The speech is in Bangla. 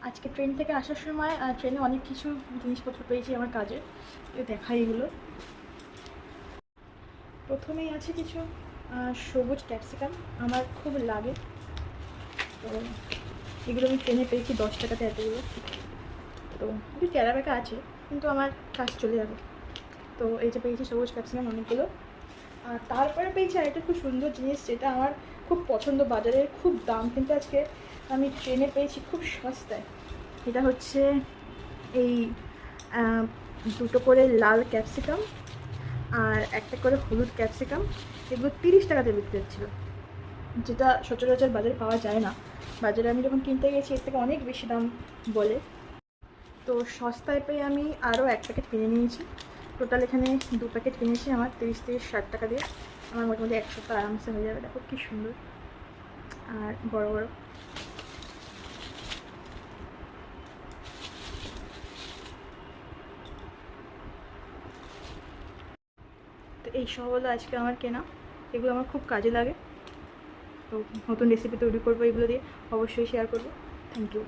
আজকে ট্রেন থেকে আসার সময় ট্রেনে অনেক কিছু জিনিসপত্র পেয়েছি আমার কাজে, দেখাই এগুলো। প্রথমেই আছে কিছু সবুজ ক্যাপসিকাম, আমার খুব লাগে। তো এগুলো আমি ট্রেনে পেয়েছি 10 টাকাতে এতগুলো। তো একটু টেরা বেঁকা আছে, কিন্তু আমার কাজ চলে যাবে। তো এই যে পেয়েছি সবুজ ক্যাপসিকাম অনেকগুলো। আর তারপরে পেয়েছি আরেকটা খুব সুন্দর জিনিস, যেটা আমার খুব পছন্দ। বাজারের খুব দাম, কিন্তু আজকে আমি ট্রেনে পেয়েছি খুব সস্তায়। এটা হচ্ছে এই 2টো করে লাল ক্যাপসিকাম আর একটা করে হলুদ ক্যাপসিকাম। এগুলো 30 টাকাতে বিক্রি হচ্ছিলো, যেটা সচরাচর বাজারে পাওয়া যায় না। বাজারে আমি যখন কিনতে গেছি এর থেকে অনেক বেশি দাম বলে। তো সস্তায় পেয়ে আমি আরও 1 প্যাকেট কিনে নিয়েছি। টোটাল এখানে 2 প্যাকেট কিনেছি আমার 30-60 টাকা দিয়ে। আমার মোটামুটি 1 সপ্তাহ আরামসে হয়ে যাবে। দেখো কী সুন্দর আর বড় বড়। তো এই সব হলো আজকে আমার কেনা, এগুলো আমার খুব কাজে লাগে। তো নতুন রেসিপি তৈরি করবো এগুলো দিয়ে, অবশ্যই শেয়ার করবো। Thank you.